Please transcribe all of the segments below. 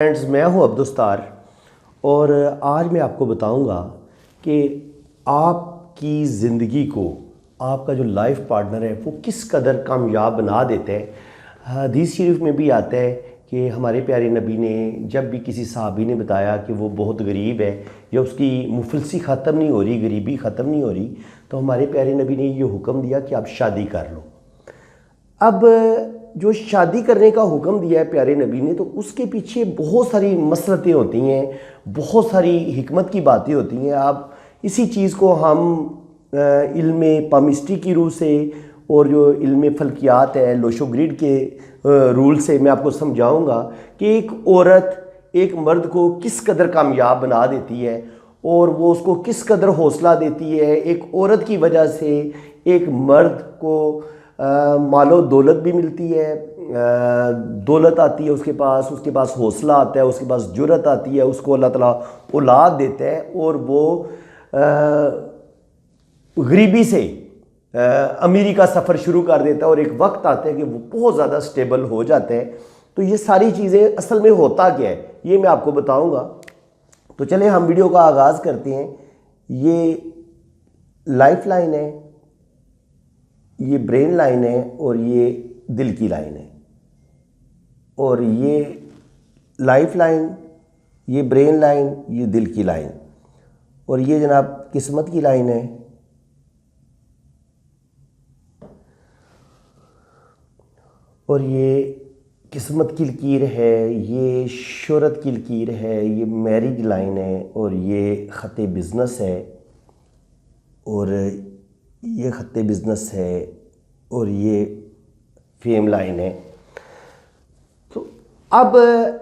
Friends, मैं हूं अब्दुस्तार और आज मैं आपको बताऊंगा कि आपकी ज़िंदगी को आपका जो लाइफ पार्टनर है वो किस कदर कामयाब बना देते हैं। हदीस शरीफ में भी आता है कि हमारे प्यारे नबी ने जब भी किसी सहाबी ने बताया कि वो बहुत गरीब है या उसकी मुफलसी ख़त्म नहीं हो रही, गरीबी ख़त्म नहीं हो रही, तो हमारे प्यारे नबी ने ये हुक्म दिया कि आप शादी कर लो। अब जो शादी करने का हुक्म दिया है प्यारे नबी ने, तो उसके पीछे बहुत सारी मसलतें होती हैं, बहुत सारी हिकमत की बातें होती हैं। आप इसी चीज़ को हम इल्म पामिस्ट्री की रूह से और जो इल्म फल्कियात है, लोशोग्रिड के रूल से मैं आपको समझाऊंगा कि एक औरत एक मर्द को किस कदर कामयाब बना देती है और वो उसको किस कदर हौसला देती है। एक औरत की वजह से एक मर्द को मालो दौलत भी मिलती है, दौलत आती है उसके पास हौसला आता है, उसके पास जुर्रत आती है, उसको अल्लाह ताला औलाद देता है और वो गरीबी से अमीरी का सफ़र शुरू कर देता है और एक वक्त आता है कि वो बहुत ज़्यादा स्टेबल हो जाते हैं। तो ये सारी चीज़ें असल में होता क्या है ये मैं आपको बताऊंगा। तो चलें हम वीडियो का आगाज़ करते हैं। ये लाइफ लाइन है, ये ब्रेन लाइन है और ये दिल की लाइन है। और ये लाइफ लाइन, ये ब्रेन लाइन, ये दिल की लाइन और ये जनाब किस्मत की लाइन है। और ये किस्मत की लकीर है, ये शोहरत की लकीर है, ये मैरिज लाइन है और ये ख़त बिज़नेस है और ये ख़त बिज़नेस है और ये फेम लाइन है। तो अब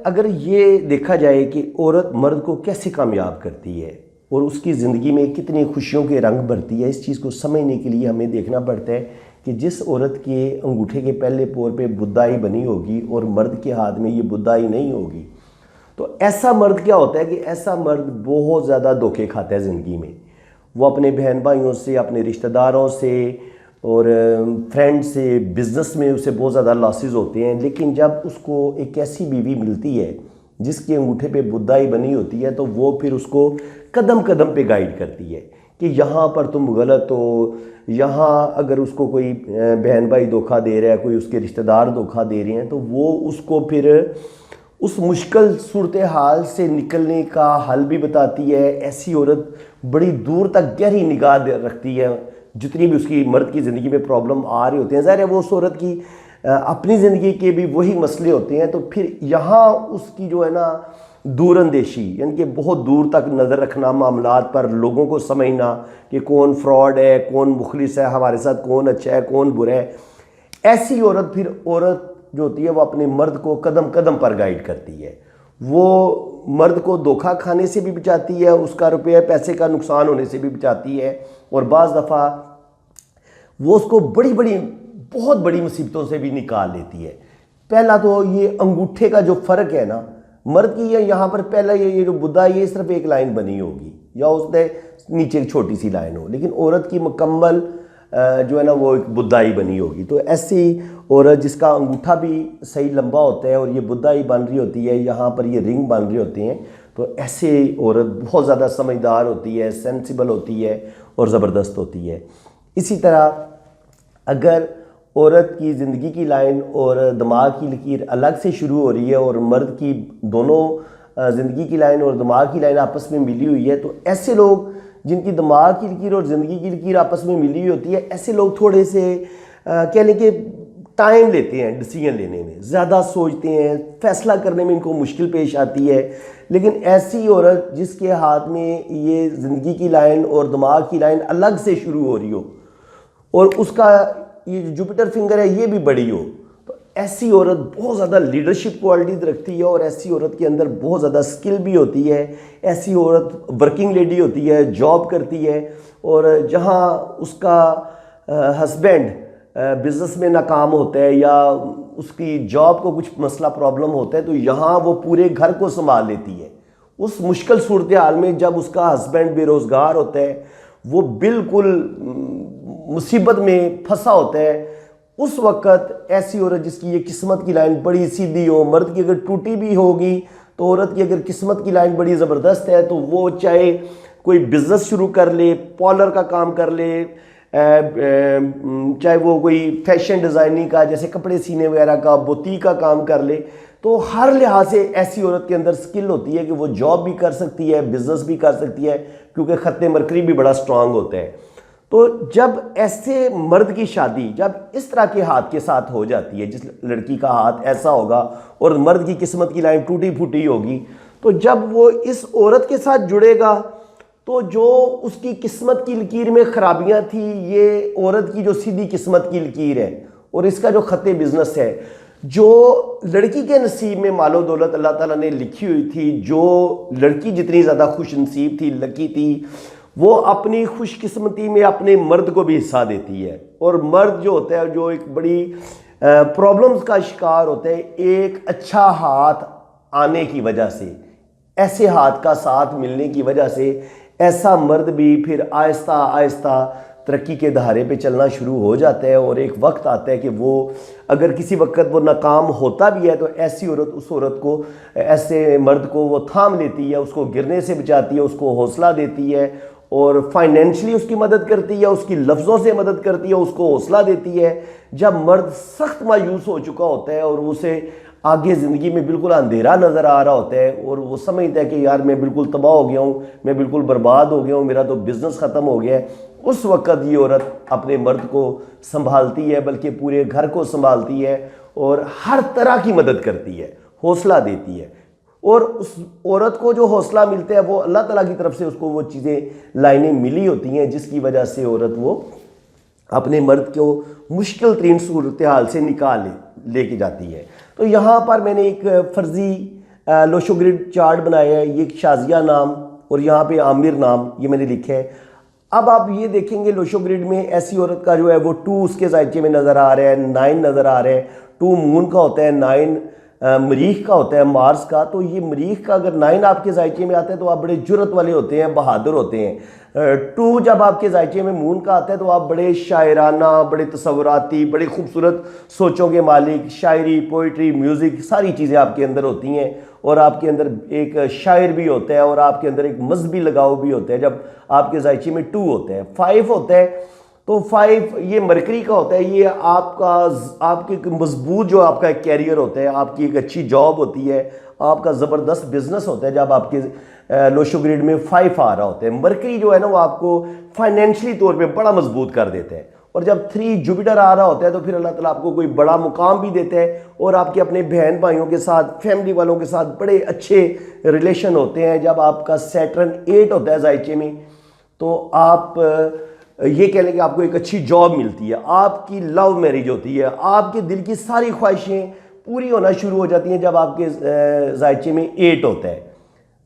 अगर ये देखा जाए कि औरत मर्द को कैसे कामयाब करती है और उसकी ज़िंदगी में कितनी खुशियों के रंग भरती है, इस चीज़ को समझने के लिए हमें देखना पड़ता है कि जिस औरत के अंगूठे के पहले पोर पे बुदाई बनी होगी और मर्द के हाथ में ये बुदाई नहीं होगी, तो ऐसा मर्द क्या होता है कि ऐसा मर्द बहुत ज़्यादा धोखे खाता है ज़िंदगी में। वो अपने बहन भाइयों से, अपने रिश्तेदारों से और फ्रेंड से, बिज़नेस में उसे बहुत ज़्यादा लॉसेस होते हैं। लेकिन जब उसको एक ऐसी बीवी मिलती है जिसके अंगूठे पे बुदाई बनी होती है, तो वो फिर उसको कदम कदम पे गाइड करती है कि यहाँ पर तुम गलत हो। यहाँ अगर उसको कोई बहन भाई धोखा दे रहा है, कोई उसके रिश्तेदार धोखा दे रहे हैं, तो वो उसको फिर उस मुश्किल सूरत हाल से निकलने का हल भी बताती है। ऐसी औरत बड़ी दूर तक गहरी निगाह रखती है। जितनी भी उसकी मर्द की ज़िंदगी में प्रॉब्लम आ रही होती हैं, ज़ाहिर है वो उस औरत की अपनी ज़िंदगी के भी वही मसले होते हैं, तो फिर यहाँ उसकी जो है ना दूरअंदेशी, यानी कि बहुत दूर तक नज़र रखना मामलात पर, लोगों को समझना कि कौन फ्रॉड है, कौन मुखलिस है, हमारे साथ कौन अच्छा है, कौन बुरा है। ऐसी औरत फिर औरत जो होती है वो अपने मर्द को कदम कदम पर गाइड करती है। वो मर्द को धोखा खाने से भी बचाती है, उसका रुपये पैसे का नुकसान होने से भी बचाती है और बाज़ दफ़ा वो उसको बड़ी बड़ी बहुत बड़ी मुसीबतों से भी निकाल लेती है। पहला तो ये अंगूठे का जो फ़र्क है ना, मर्द की यहाँ पर पहला ये जो बुदा ये सिर्फ एक लाइन बनी होगी या उसने नीचे एक छोटी सी लाइन हो, लेकिन औरत की मुकम्मल जो है ना वो एक बुदाई बनी होगी। तो ऐसी औरत जिसका अंगूठा भी सही लंबा होता है और ये बुदाई बन रही होती है, यहाँ पर ये रिंग बन रही होती हैं, तो ऐसे औरत बहुत ज़्यादा समझदार होती है, सेंसिबल होती है और ज़बरदस्त होती है। इसी तरह अगर औरत की ज़िंदगी की लाइन और दिमाग की लकीर अलग से शुरू हो रही है और मर्द की दोनों ज़िंदगी की लाइन और दिमाग की लाइन आपस में मिली हुई है, तो ऐसे लोग जिनकी दिमाग की लकीर और ज़िंदगी की लकीर आपस में मिली हुई होती है, ऐसे लोग थोड़े से कह लें कि टाइम लेते हैं डिसीजन लेने में, ज़्यादा सोचते हैं, फ़ैसला करने में इनको मुश्किल पेश आती है। लेकिन ऐसी औरत जिसके हाथ में ये ज़िंदगी की लाइन और दिमाग की लाइन अलग से शुरू हो रही हो और उसका ये जो जुपिटर फिंगर है ये भी बड़ी हो, तो ऐसी औरत बहुत ज़्यादा लीडरशिप क्वालिटीज रखती है और ऐसी औरत के अंदर बहुत ज़्यादा स्किल भी होती है। ऐसी औरत वर्किंग लेडी होती है, जॉब करती है और जहाँ उसका हस्बैंड बिज़नेस में नाकाम होता है या उसकी जॉब को कुछ मसला प्रॉब्लम होता है, तो यहाँ वो पूरे घर को संभाल लेती है। उस मुश्किल सूरत हाल में जब उसका हस्बैंड बेरोज़गार होता है, वो बिल्कुल मुसीबत में फंसा होता है, उस वक़्त ऐसी औरत जिसकी ये किस्मत की लाइन बड़ी सीधी हो, मर्द की अगर टूटी भी होगी तो औरत की अगर किस्मत की लाइन बड़ी ज़बरदस्त है तो वो चाहे कोई बिज़नेस शुरू कर ले, पार्लर का काम कर ले, चाहे वो कोई फैशन डिज़ाइनिंग का जैसे कपड़े सीने वगैरह का, बुटीक का काम कर ले, तो हर लिहाज से ऐसी औरत के अंदर स्किल होती है कि वो जॉब भी कर सकती है, बिजनेस भी कर सकती है, क्योंकि खत्ते मरकरी भी बड़ा स्ट्रांग होता है। तो जब ऐसे मर्द की शादी जब इस तरह के हाथ के साथ हो जाती है, जिस लड़की का हाथ ऐसा होगा और मर्द की किस्मत की लाइन टूटी फूटी होगी, तो जब वो इस औरत के साथ जुड़ेगा तो जो उसकी किस्मत की लकीर में खराबियां थी, ये औरत की जो सीधी किस्मत की लकीर है और इसका जो खत्ते बिजनेस है, जो लड़की के नसीब में मालो दौलत अल्लाह ताला ने लिखी हुई थी, जो लड़की जितनी ज़्यादा खुश नसीब थी, लकी थी, वो अपनी खुशकिस्मती में अपने मर्द को भी हिस्सा देती है। और मर्द जो होता है, जो एक बड़ी प्रॉब्लम्स का शिकार होता है, एक अच्छा हाथ आने की वजह से, ऐसे हाथ का साथ मिलने की वजह से ऐसा मर्द भी फिर आहिस्ता आहिस्ता तरक्की के दहारे पे चलना शुरू हो जाता है। और एक वक्त आता है कि वो अगर किसी वक्त वो नाकाम होता भी है तो ऐसी औरत उस औरत को, ऐसे मर्द को वो थाम लेती है, उसको गिरने से बचाती है, उसको हौसला देती है और फाइनेंशियली उसकी मदद करती है, उसकी लफ्ज़ों से मदद करती है, उसको हौसला देती है। जब मर्द सख्त मायूस हो चुका होता है और उसे आगे ज़िंदगी में बिल्कुल अंधेरा नज़र आ रहा होता है और वो समझता है कि यार मैं बिल्कुल तबाह हो गया हूँ, मैं बिल्कुल बर्बाद हो गया हूँ, मेरा तो बिज़नेस ख़त्म हो गया है, उस वक़्त ये औरत अपने मर्द को संभालती है, बल्कि पूरे घर को संभालती है और हर तरह की मदद करती है, हौसला देती है। और उस औरत को जो हौसला मिलता है वो अल्लाह ताला की तरफ से उसको वो चीज़ें, लाइनें मिली होती हैं, जिसकी वजह से औरत वो अपने मर्द को मुश्किल तरीन सूरत हाल से निकाल लेके जाती है। तो यहाँ पर मैंने एक फ़र्जी लोशो ग्रिड चार्ट बनाया है, ये शाजिया नाम और यहाँ पे आमिर नाम ये मैंने लिखे है। अब आप ये देखेंगे लोशो ग्रिड में ऐसी औरत का जो है वो 2 उसके जायचे में नज़र आ रहा है, 9 नज़र आ रहा है, 2 मून का होता है, 9 मरीख का होता है, मार्स का। तो ये मरीख का अगर 9 आपके जायचे में आता है तो आप बड़े जुर्रत वाले होते हैं, बहादुर होते हैं। 2 जब आपके जायचे में मून का आता है तो आप बड़े शायराना, बड़े तसव्वुराती, बड़े खूबसूरत सोचों के मालिक, शायरी, पोइट्री, म्यूज़िक, सारी चीज़ें आपके अंदर होती हैं और आपके अंदर एक शायर भी होता है और आपके अंदर एक मजहबी लगाव भी होता है जब आपके जायचे में 2 होता है। 5 होता है तो 5 ये मरकरी का होता है, ये आपके मजबूत जो आपका एक कैरियर होता है, आपकी एक अच्छी जॉब होती है, आपका ज़बरदस्त बिजनेस होता है जब आपके लोशो ग्रिड में 5 आ रहा होता है। मरकरी जो है ना वो आपको फाइनेंशियली तौर पे बड़ा मजबूत कर देता है। और जब 3 जुपिटर आ रहा होता है तो फिर अल्लाह ताला आपको कोई बड़ा मुकाम भी देता है और आपके अपने बहन भाइयों के साथ, फैमिली वालों के साथ बड़े अच्छे रिलेशन होते हैं। जब आपका सैटर्न 8 होता है जायचे में तो आप ये कह लें कि आपको एक अच्छी जॉब मिलती है, आपकी लव मैरिज होती है, आपके दिल की सारी ख्वाहिशें पूरी होना शुरू हो जाती हैं जब आपके जायचे में 8 होता है।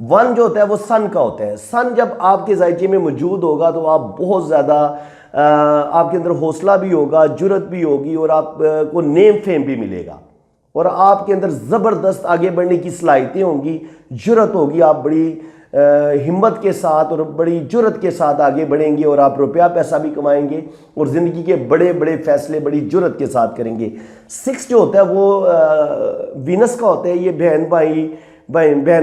1 जो होता है वो सन का होता है। सन जब आपके जायचे में मौजूद होगा तो आप बहुत ज़्यादा, आपके अंदर हौसला भी होगा, जुर्रत भी होगी और आपको नेम फेम भी मिलेगा और आपके अंदर ज़बरदस्त आगे बढ़ने की सलाहियतें होंगी, जुर्रत होगी, आप बड़ी हिम्मत के साथ और बड़ी जुर्रत के साथ आगे बढ़ेंगे और आप रुपया पैसा भी कमाएंगे और ज़िंदगी के बड़े बड़े फैसले बड़ी जुर्रत के साथ करेंगे। 6 जो होता है वो वीनस का होता है। ये बहन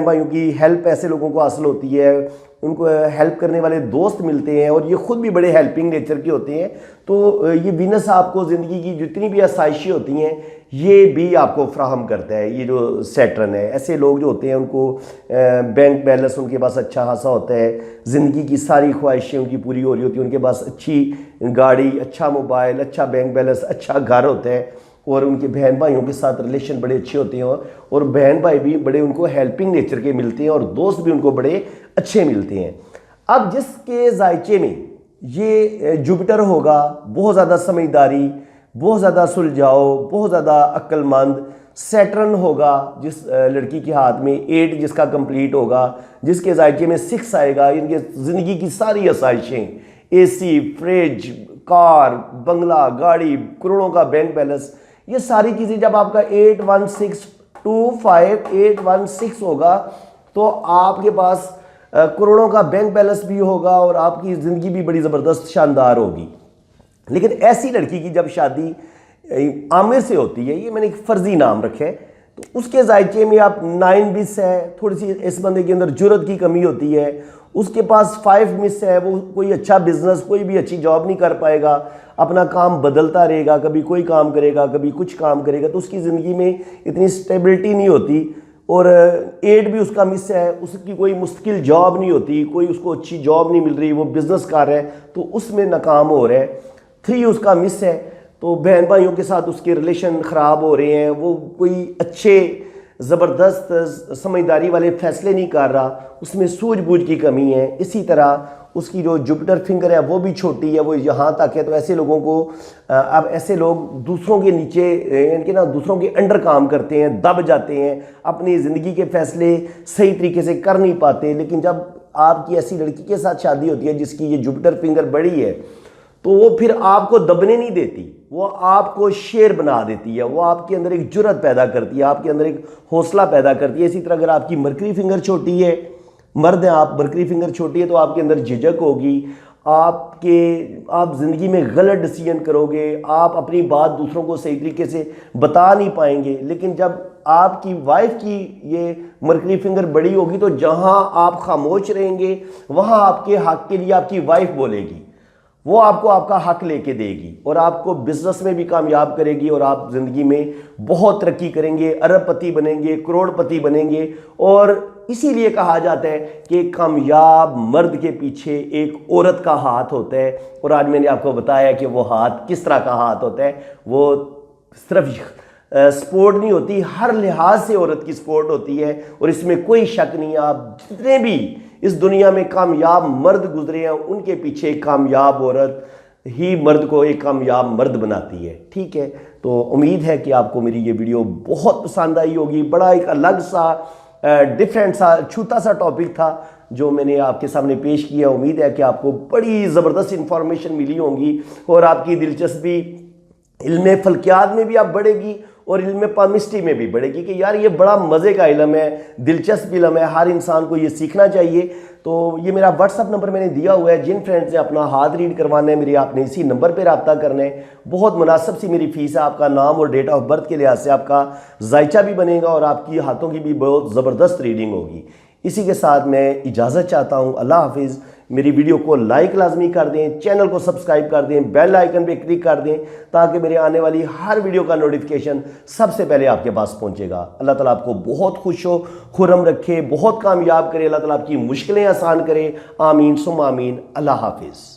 भाइयों की हेल्प ऐसे लोगों को हासिल होती है, उनको हेल्प करने वाले दोस्त मिलते हैं और ये खुद भी बड़े हेल्पिंग नेचर के होते हैं। तो ये वीनस आपको ज़िंदगी की जितनी भी आसाइशें होती हैं ये भी आपको फ्राहम करता है। ये जो सैटर्न है, ऐसे लोग जो होते हैं उनको बैंक बैलेंस उनके पास अच्छा खासा होता है, ज़िंदगी की सारी ख्वाहिशें उनकी पूरी हो रही होती हैं, उनके पास अच्छी गाड़ी, अच्छा मोबाइल, अच्छा बैंक बैलेंस, अच्छा घर होता है और उनके बहन भाइयों के साथ रिलेशन बड़े अच्छे होते हैं और बहन भाई भी बड़े उनको हेल्पिंग नेचर के मिलते हैं और दोस्त भी उनको बड़े अच्छे मिलते हैं। अब जिसके जायचे में ये जुपिटर होगा, बहुत ज़्यादा समझदारी, बहुत ज़्यादा सुलझाओ, बहुत ज़्यादा अक्लमंद। सैटर्न होगा जिस लड़की के हाथ में 8 जिसका कंप्लीट होगा, जिसके जायचे में 6 आएगा, इनके ज़िंदगी की सारी आसाइशें, AC, फ्रिज, कार, बंगला, गाड़ी, करोड़ों का बैंक बैलेंस, ये सारी चीज़ें जब आपका 81625 होगा तो आपके पास करोड़ों का बैंक बैलेंस भी होगा और आपकी ज़िंदगी भी बड़ी ज़बरदस्त शानदार होगी। लेकिन ऐसी लड़की की जब शादी आमिर से होती है, ये मैंने एक फ़र्जी नाम रखा है, तो उसके जायचे में आप 9 मिस है, थोड़ी सी इस बंदे के अंदर जुर्रत की कमी होती है। उसके पास 5 मिस है, वो कोई अच्छा बिजनेस, कोई भी अच्छी जॉब नहीं कर पाएगा, अपना काम बदलता रहेगा, कभी कोई काम करेगा, कभी कुछ काम करेगा, तो उसकी ज़िंदगी में इतनी स्टेबिलिटी नहीं होती। और 8 भी उसका मिस है, उसकी कोई मुश्किल जॉब नहीं होती, कोई उसको अच्छी जॉब नहीं मिल रही, वो बिज़नेस कर रहा है तो उसमें नाकाम हो रहा है। 3 उसका मिस है, तो बहन भाइयों के साथ उसके रिलेशन ख़राब हो रहे हैं, वो कोई अच्छे ज़बरदस्त समझदारी वाले फ़ैसले नहीं कर रहा, उसमें सूझबूझ की कमी है। इसी तरह उसकी जो जुपिटर फिंगर है वो भी छोटी है, वो यहाँ तक है। तो ऐसे लोगों को अब ऐसे लोग दूसरों के नीचे इनके ना दूसरों के अंडर काम करते हैं, दब जाते हैं, अपनी ज़िंदगी के फ़ैसले सही तरीके से कर नहीं पाते। लेकिन जब आपकी ऐसी लड़की के साथ शादी होती है जिसकी ये जुपिटर फिंगर बड़ी है, तो वो फिर आपको दबने नहीं देती, वो आपको शेर बना देती है, वो आपके अंदर एक जुर्रत पैदा करती है, आपके अंदर एक हौसला पैदा करती है। इसी तरह अगर आपकी मरकरी फिंगर छोटी है, मर्द हैं आप, मरकरी फिंगर छोटी है, तो आपके अंदर झिझक होगी, आप ज़िंदगी में गलत डिसीजन करोगे, आप अपनी बात दूसरों को सही तरीके से बता नहीं पाएंगे। लेकिन जब आपकी वाइफ की ये मरकरी फिंगर बड़ी होगी, तो जहां आप खामोश रहेंगे वहां आपके हक के लिए आपकी वाइफ बोलेगी, वो आपको आपका हक लेके देगी और आपको बिजनेस में भी कामयाब करेगी और आप ज़िंदगी में बहुत तरक्की करेंगे, अरबपति बनेंगे, करोड़पति बनेंगे। और इसीलिए कहा जाता है कि कामयाब मर्द के पीछे एक औरत का हाथ होता है। और आज मैंने आपको बताया कि वो हाथ किस तरह का हाथ होता है। वो सिर्फ सपोर्ट नहीं होती, हर लिहाज से औरत की सपोर्ट होती है और इसमें कोई शक नहीं है। आप जितने भी इस दुनिया में कामयाब मर्द गुजरे हैं, उनके पीछे एक कामयाब औरत ही मर्द को एक कामयाब मर्द बनाती है। ठीक है, तो उम्मीद है कि आपको मेरी ये वीडियो बहुत पसंद आई होगी। बड़ा एक अलग सा डिफरेंट सा छोटा सा टॉपिक था जो मैंने आपके सामने पेश किया। उम्मीद है कि आपको बड़ी ज़बरदस्त इंफॉर्मेशन मिली होंगी और आपकी दिलचस्पी इल्म फल्कियात में भी आप बढ़ेगी और इल्म पामिस्ट्री में भी बढ़ेगी कि यार ये बड़ा मज़े का इल्म है, दिलचस्प इल्म है, हर इंसान को ये सीखना चाहिए। तो ये मेरा व्हाट्सअप नंबर मैंने दिया हुआ है, जिन फ्रेंड्स ने अपना हाथ रीड करवाना है मेरे, आपने इसी नंबर पर रब्ता करना है। बहुत मुनासिब सी मेरी फ़ीस है, आपका नाम और डेट ऑफ बर्थ के लिहाज से आपका जायचा भी बनेगा और आपकी हाथों की भी बहुत ज़बरदस्त रीडिंग होगी। इसी के साथ मैं इजाज़त चाहता हूँ। अल्लाह हाफिज़। मेरी वीडियो को लाइक लाजमी कर दें, चैनल को सब्सक्राइब कर दें, बेल आइकन पे क्लिक कर दें ताकि मेरे आने वाली हर वीडियो का नोटिफिकेशन सबसे पहले आपके पास पहुंचेगा। अल्लाह ताला आपको बहुत खुश हो, खुर्रम रखे, बहुत कामयाब करे, अल्लाह ताला आपकी मुश्किलें आसान करे। आमीन सुम आमीन। अल्लाह हाफिज़।